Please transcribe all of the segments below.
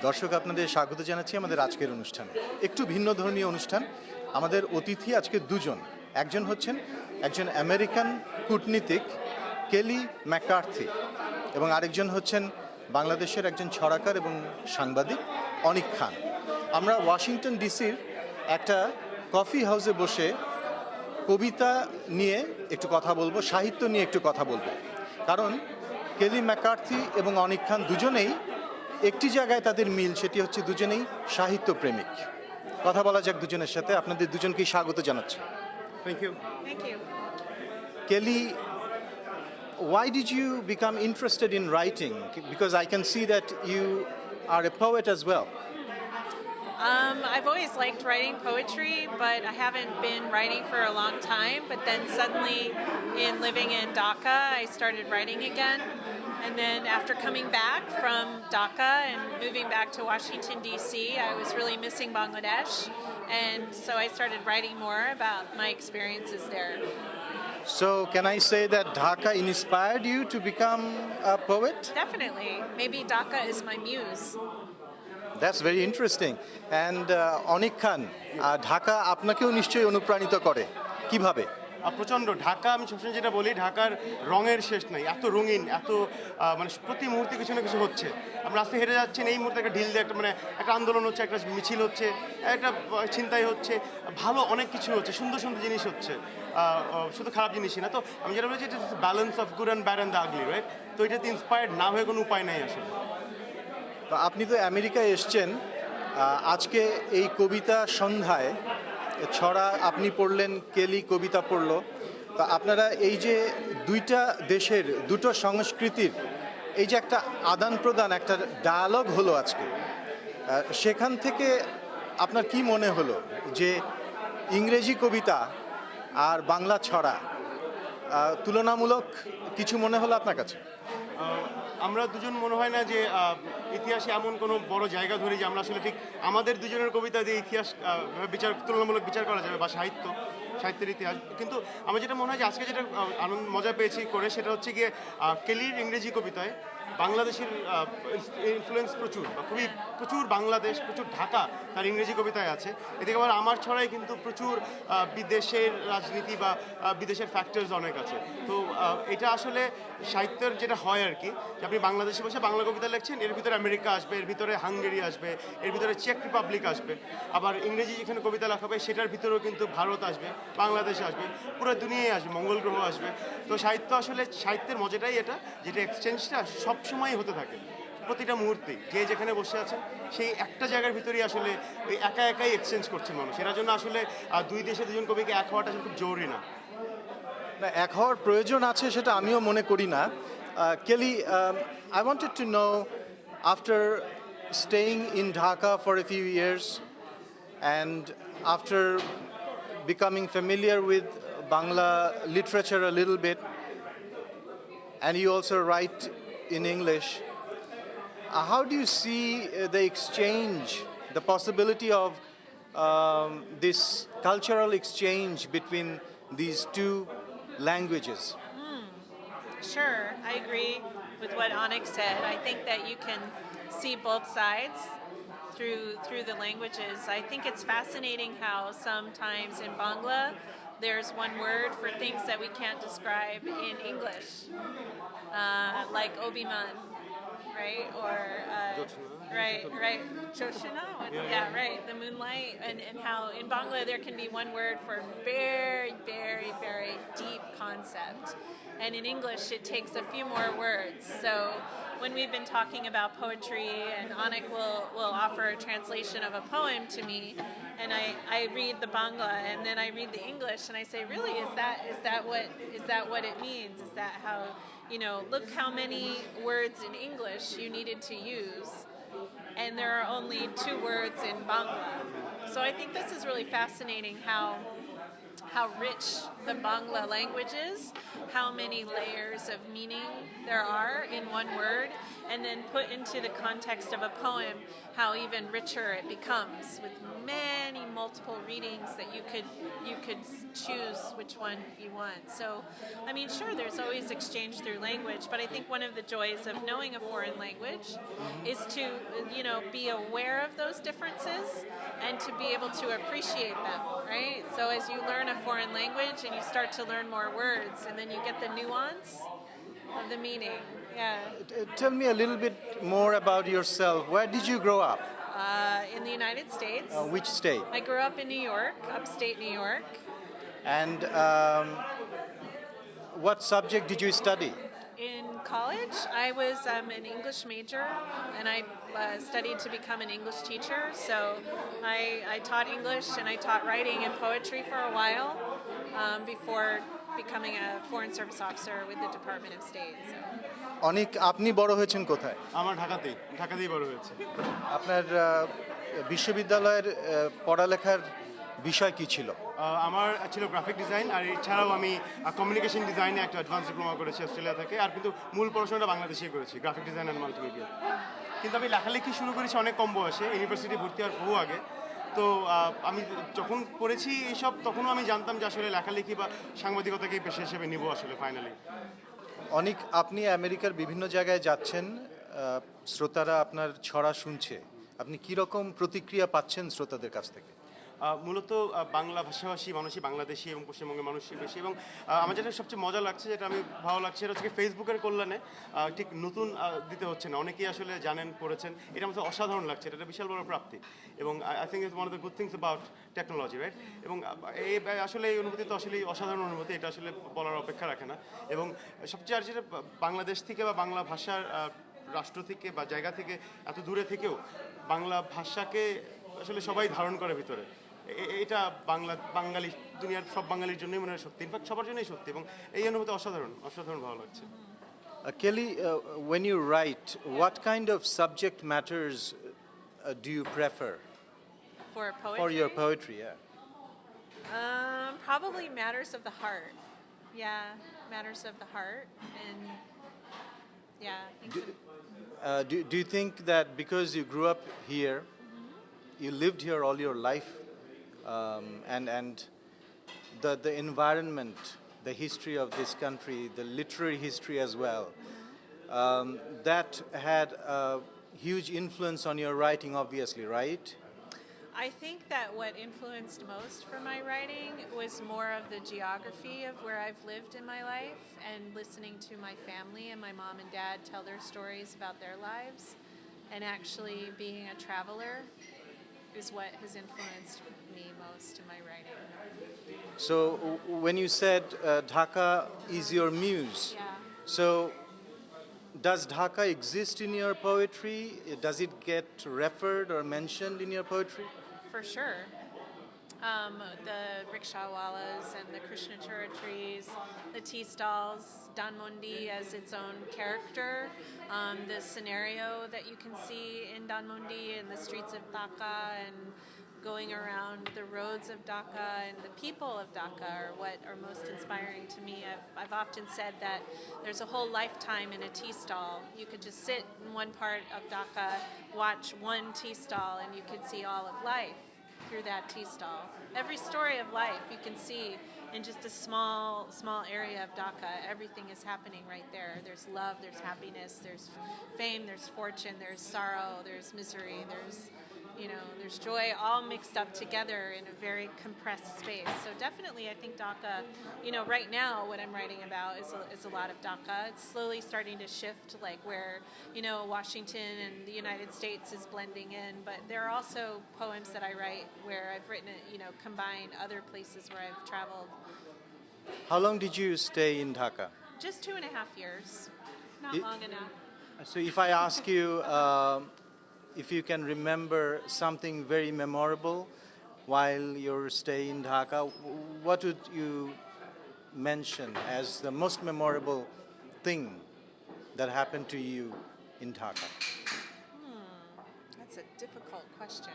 দর্শক আপনাদের স্বাগত জানাচ্ছি আমাদের আজকের অনুষ্ঠানে। একটু ভিন্ন ধর্মীয় অনুষ্ঠান। আমাদের অতিথি আজকে দুজন। একজন হচ্ছেন একজন আমেরিকান কূটনীতিক কেলি ম্যাকার্থি এবং আরেকজন হচ্ছেন বাংলাদেশের একজন ছড়াকার এবং সাংবাদিক অনিক খান। আমরা ওয়াশিংটন ডিসির একটা কফি হাউসে বসে কবিতা নিয়ে একটু কথা বলবো, সাহিত্য নিয়ে একটু কথা বলবো। কারণ কেলি ম্যাকার্থি এবং অনিক খান দুজনেই একটি জায়গায় তাদের মিল, সেটি হচ্ছে দুজনেই সাহিত্য প্রেমিক। কথা বলা যাক দুজনের সাথে। আপনাদের দুজনকেই স্বাগত জানাচ্ছি। Thank you. Thank you. Kelly, why did you become interested in writing? Because I can see that you are a poet as well. I've always liked writing poetry, but I haven't been writing for a long time. But then suddenly, in living in Dhaka, I started writing again. And then after coming back from Dhaka and moving back to Washington, D.C., I was really missing Bangladesh. And so I started writing more about my experiences there. So can I say that Dhaka inspired you to become a poet? Definitely. Maybe Dhaka is my muse. That's very interesting. And অনিক খান, ঢাকা আপনাকেও নিশ্চয়ই অনুপ্রাণিত করে, কিভাবে? প্রচণ্ড। ঢাকা, আমি সবসময় যেটা বলি, ঢাকার রঙের শেষ নাই। এত রঙিন, এত মানে প্রতি মুহূর্তে কিছু না কিছু হচ্ছে। আমরা রাস্তায় হেঁটে যাচ্ছেন, এই মুহূর্তে একটা ঢিল দিয়ে একটা মানে একটা আন্দোলন হচ্ছে, একটা মিছিল হচ্ছে, একটা ছিনতাই হচ্ছে, ভালো অনেক কিছু হচ্ছে, সুন্দর সুন্দর জিনিস হচ্ছে, শুধু খারাপ জিনিসই না। তো আমি যেটা বলছি, এটা balance of good and bad and the ugly, right? তো এটাতে ইন্সপায়ার্ড না হয়ে কোনো উপায় নেই আসলে। তো আপনি তো আমেরিকায় এসছেন, আজকে এই কবিতা সন্ধ্যায় ছড়া আপনি পড়লেন, কেলি কবিতা পড়ল। তো আপনারা এই যে দুইটা দেশের দুটো সংস্কৃতির এই যে একটা আদান প্রদান, একটা ডায়ালগ হলো আজকে, সেখান থেকে আপনার কি মনে হলো যে ইংরেজি কবিতা আর বাংলা ছড়া তুলনামূলক কিছু মনে হলো আপনার কাছে? আমরা দুজন মনে হয় না যে ইতিহাসে এমন কোনো বড় জায়গা ধরি যে আমরা আসলে ঠিক আমাদের দুজনের কবিতা দিয়ে ইতিহাস তুলনামূলক বিচার করা যাবে, বা সাহিত্যের ইতিহাস। কিন্তু আমার যেটা মনে হয় যে আজকে যেটা মজা পেয়েছি করে, সেটা হচ্ছে গিয়ে কেলির ইংরেজি কবিতায় বাংলাদেশের ইনফ্লুয়েন্স প্রচুর, বা প্রচুর বাংলাদেশ, প্রচুর ঢাকা তার ইংরেজি কবিতায় আছে। এদিকে আবার আমার ছড়াই কিন্তু প্রচুর বিদেশের রাজনীতি বা বিদেশের ফ্যাক্টরস অনেক আছে। তো এটা আসলে সাহিত্যের যেটা হয় আর কি, যে আপনি বাংলাদেশে বসে বাংলা কবিতা লিখছেন, এর ভিতরে আমেরিকা আসবে, এর ভিতরে হাঙ্গেরি আসবে, এর ভিতরে চেক রিপাবলিক আসবে, আবার ইংরেজি যেখানে কবিতা লেখা হবে সেটার ভিতরেও কিন্তু ভারত আসবে, বাংলাদেশ আসবে, পুরো দুনিয়ায় আসবে, মঙ্গল গ্রহ আসবে। তো সাহিত্য আসলে, সাহিত্যের মজাটাই এটা, যেটা এক্সচেঞ্জটা সবসময় হতে থাকে প্রতিটা মুহূর্তেই। যে যেখানে বসে আছেন সেই একটা জায়গার ভিতরেই আসলে ওই একাই এক্সচেঞ্জ করছে মানুষ। এটার জন্য আসলে দুই দেশে দুজন কবিকে এক হওয়াটা খুব জরুরি না। এক হওয়ার প্রয়োজন আছে, সেটা আমিও মনে করি না। কেলি, I wanted to know, after staying in Dhaka for a few years and after becoming familiar with Bangla literature a little bit, and you also write in English, how do you see the exchange, the possibility of this cultural exchange between these two languages? Sure, I agree with what Anik said. I think that you can see both sides through the languages. I think it's fascinating how sometimes in Bangla there's one word for things that we can't describe in English, like obiman, right? Or right, Joshina, yeah, right, the moonlight, and how in Bangla there can be one word for very, very, very deep concept, and in English it takes a few more words. So when we've been talking about poetry, and Anik will offer a translation of a poem to me, and I read the Bangla and then I read the English, and I say, really, is that what it means? Is that how, look how many words in English you needed to use, and there are only 2 words in Bangla. So I think this is really fascinating, how rich the Bangla language is, how many layers of meaning there are in one word, and then put into the context of a poem how even richer it becomes with many multiple readings that you could choose which one you want. So, I mean, sure, there's always exchange through language, but I think one of the joys of knowing a foreign language is to, be aware of those differences and to be able to appreciate them, right? So as you learn a foreign language and you start to learn more words, and then you get the nuance of the meaning. Yeah. Tell me a little bit more about yourself. Where did you grow up? In the United States. Which state? I grew up in New York, upstate New York. And what subject did you study? In college, I was an English major, and I studied to become an English teacher. So I taught English and I taught writing and poetry for a while before becoming a Foreign Service Officer with the Department of State. So. অনেক আপনি বড় হয়েছেন কোথায়? আমার ঢাকাতেই বড় হয়েছে। আপনার বিশ্ববিদ্যালয়ের পড়ালেখার বিষয় কি ছিল? আমার ছিল গ্রাফিক ডিজাইন, আর এছাড়াও আমি কমিউনিকেশন ডিজাইনে একটা অ্যাডভান্স ডিপ্লোমা করেছি অস্ট্রেলিয়া থেকে, আর কিন্তু মূল পড়াশোনাটা বাংলাদেশেই করেছি, গ্রাফিক ডিজাইন অ্যান্ড মাল্টিমিডিয়া। কিন্তু আমি লেখালেখি শুরু করেছি অনেক কম বয়সে, ইউনিভার্সিটি ভর্তি হওয়ার বহু আগে। তো আমি যখন পড়েছি এইসব, তখনও আমি জানতাম যে আসলে লেখালেখি বা সাংবাদিকতাকেই পেশা হিসেবে নিব আসলে ফাইনালি। অনেক আপনি আমেরিকার বিভিন্ন জায়গায় যাচ্ছেন, শ্রোতারা আপনার ছড়া শুনছে, আপনি কি রকম প্রতিক্রিয়া পাচ্ছেন শ্রোতাদের কাছ থেকে? মূলত বাংলা ভাষাভাষী মানুষই বাংলাদেশি এবং পশ্চিমবঙ্গের মানুষই বেশি, এবং আমার যেটা সবচেয়ে মজা লাগছে, যেটা আমি ভালো লাগছে, সেটা হচ্ছে ফেসবুকের কল্যাণে ঠিক নতুন দিতে হচ্ছে না, অনেকেই আসলে জানেন, পড়েছেন, এটা আমাদের অসাধারণ লাগছে, এটা একটা বিশাল বড় প্রাপ্তি। এবং I think it's one of the good things about technology, right? এবং আসলে এই অনুভূতি তো আসলে অসাধারণ অনুভূতি, এটা আসলে বলার অপেক্ষা রাখে না। এবং সবচেয়ে আর যেটা বাংলাদেশ থেকে বা বাংলা ভাষার রাষ্ট্র থেকে বা জায়গা থেকে এত দূরে থেকেও বাংলা ভাষাকে আসলে সবাই ধারণ করে ভিতরে, এটা বাঙালি দুনিয়ার সব বাঙালির জন্যই মনে হয় সত্যি, ইনফ্যাক্ট সবার জন্যই সত্যি, এবং এই অনুভূতি অসাধারণ ভালো লাগছে। Kelly, when you write, what kind of subject matters do you prefer For poetry? for your poetry? Yeah. Probably matters of the heart. Yeah, matters of the heart, and yeah. Do you think that because you grew up here, you lived here all your life, and the environment, the history of this country, the literary history as well, that had a huge influence on your writing, obviously, right? I think that what influenced most for my writing was more of the geography of where I've lived in my life, and listening to my family and my mom and dad tell their stories about their lives, and actually being a traveler is what has influenced me most in my writing. So when you said Dhaka is your muse, Yeah. so does Dhaka exist in your poetry? Does it get referred or mentioned in your poetry? For sure. The rickshawwalas and the Krishnachura trees, the tea stalls, Dhanmondi as its own character, the scenario that you can see in Dhanmondi and the streets of Dhaka, and going around the roads of Dhaka, and the people of Dhaka are what are most inspiring to me. I've often said that there's a whole lifetime in a tea stall. You could just sit in one part of Dhaka, watch one tea stall, and you could see all of life through that tea stall. Every story of life you can see in just a small area of Dhaka. Everything is happening right there. There's love, there's happiness, there's fame, there's fortune, there's sorrow, there's misery, there's joy, all mixed up together in a very compressed space. So definitely I think Dhaka, right now what I'm writing about is a lot of Dhaka. It's slowly starting to shift, like where, Washington and the United States is blending in, but there are also poems that I write where I've written it, combined other places where I've traveled. How long did you stay in Dhaka? Just 2.5 years. Not long enough. So if I ask you if you can remember something very memorable while you're staying in Dhaka, what would you mention as the most memorable thing that happened to you in Dhaka? That's a difficult question.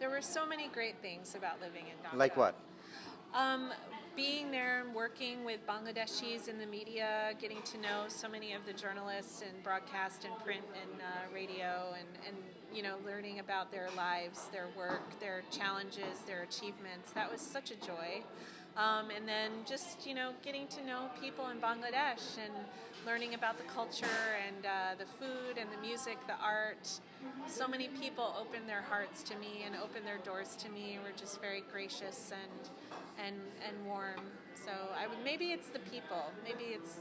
There were so many great things about living in Dhaka. Like what? being there and working with Bangladeshis in the media, getting to know so many of the journalists in broadcast and print and radio, and you know, learning about their lives, their work, their challenges, their achievements. That was such a joy. And then just, you know, getting to know people in Bangladesh and learning about the culture and the food and the music, the art. So many people opened their hearts to me and opened their doors to me, and were just very gracious and warm. So maybe it's the people. Maybe it's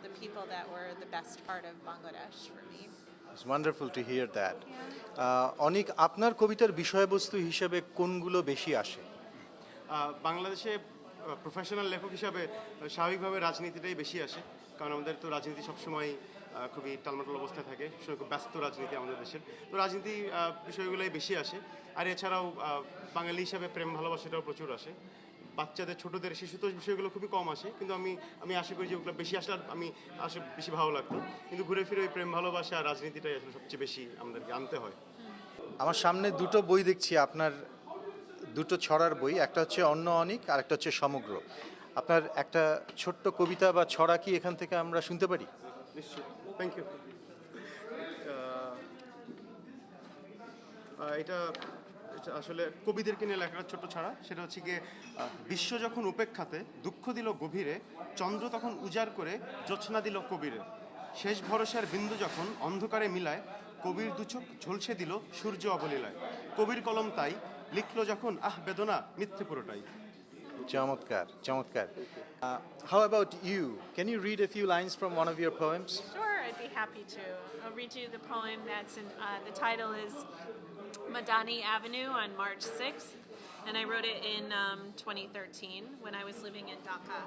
the people that were the best part of Bangladesh for me. It's wonderful to hear that. অনিক, আপনার কবিতার বিষয়বস্তু হিসেবে কোনগুলো বেশি আসে? বাংলাদেশে professional লেখক হিসাবে স্বাভাবিকভাবে রাজনীতিটাই বেশি আসে, কারণ আমাদের তো রাজনীতি সবসময় খুবই টালমাটাল অবস্থায় থাকে, খুব ব্যস্ত রাজনীতি আমাদের দেশের, তো রাজনীতি বিষয়গুলোই বেশি আসে। আর এছাড়াও বাঙালি হিসাবে প্রেম ভালোবাসাটাও প্রচুর আসে। বাচ্চাদের, ছোটদের, শিশুতোষ বিষয়গুলো খুবই কম আসে, কিন্তু আমি আশা করি যে ওগুলো বেশি আসলে বেশি ভালো লাগতো। কিন্তু ঘুরে ফিরে ওই প্রেম ভালোবাসা আর রাজনীতিটাই আসলে সবচেয়ে বেশি আমাদেরকে আনতে হয়। আমার সামনে দুটো বই দেখছি, আপনার দুটো ছড়ার বই, একটা হচ্ছে অন্য অনিক আর একটা হচ্ছে সমগ্র। আপনার একটা ছোট্ট কবিতা বা ছড়া কি এখান থেকে আমরা শুনতে পারি? নিশ্চয়ই, থ্যাংক ইউ। এটা আসলে কবিদেরকে নিয়ে লেখা ছোট্ট ছড়া। সেটা হচ্ছে গিয়ে, বিশ্ব যখন উপেক্ষাতে দুঃখ দিল গভীরে, চন্দ্র তখন উজাড় করে জ্যোৎস্না দিল কবিরে, শেষ ভরসার বিন্দু যখন অন্ধকারে মিলায়, কবির দুচোখ ঝলসে দিল সূর্য অবলীলায়, কবির কলম তাই লিখলো যখন বেদনা মিথ্যে পুরোটাই। চমৎকার, চমৎকার। How about you? Can you read a few lines from one of your poems? Sure, I'd be happy to. I'll read you the poem that's in, the title is Madani Avenue on March 6th, and I wrote it in 2013 when I was living in Dhaka.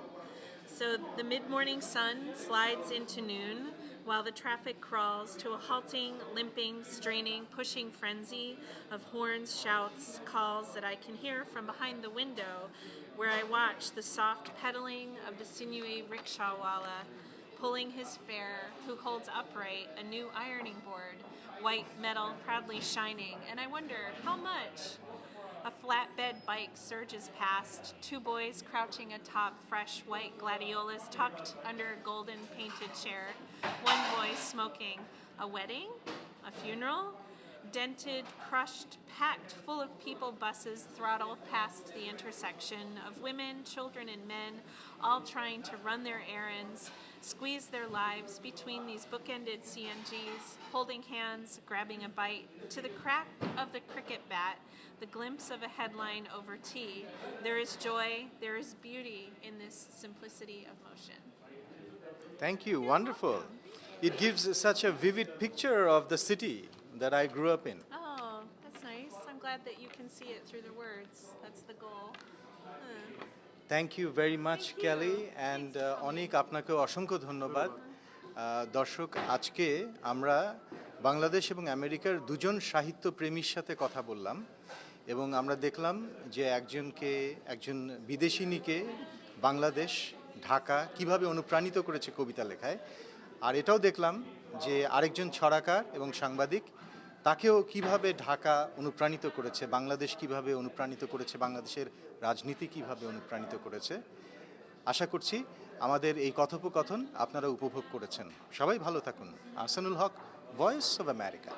So the mid-morning sun slides into noon while the traffic crawls to a halting, limping, straining, pushing frenzy of horns, shouts, calls that I can hear from behind the window where I watch the soft pedaling of the sinewy rickshawwala pulling his fare, who holds upright a new ironing board, white metal proudly shining, and I wonder how much. A flatbed bike surges past, two boys crouching atop fresh white gladiolas tucked under a golden painted chair, one boy smoking. A wedding? A funeral? Dented, crushed, packed full of people buses throttle past the intersection of women, children, and men, all trying to run their errands, squeeze their lives between these bookended CNGs, holding hands, grabbing a bite, to the crack of the cricket bat, the glimpse of a headline over tea. There is joy, there is beauty in this simplicity of motion. Thank you, wonderful. It gives such a vivid picture of the city that I grew up in. Oh, that's nice. I'm glad that you can see it through the words. That's the goal. Thank you very much, Thank you. Kelly, and অনিক, আপনাকে অসংখ্য ধন্যবাদ। দর্শক, আজকে আমরা বাংলাদেশ এবং আমেরিকার দুজন সাহিত্যপ্রেমীর সাথে কথা বললাম, এবং আমরা দেখলাম যে একজন বিদেশিনীকে বাংলাদেশ, ঢাকা কিভাবে অনুপ্রাণিত করেছে কবিতা লেখায়, আর এটাও দেখলাম যে আরেকজন ছড়াকার এবং সাংবাদিক, তাকেও কিভাবে ঢাকা অনুপ্রাণিত করেছে, বাংলাদেশ কিভাবে অনুপ্রাণিত করেছে, বাংলাদেশের রাজনীতি কিভাবে অনুপ্রাণিত করেছে। আশা করছি আমাদের এই কথোপকথন আপনারা উপভোগ করেছেন। সবাই ভালো থাকুন। আহসানুল হক, ভয়েস অফ আমেরিকা।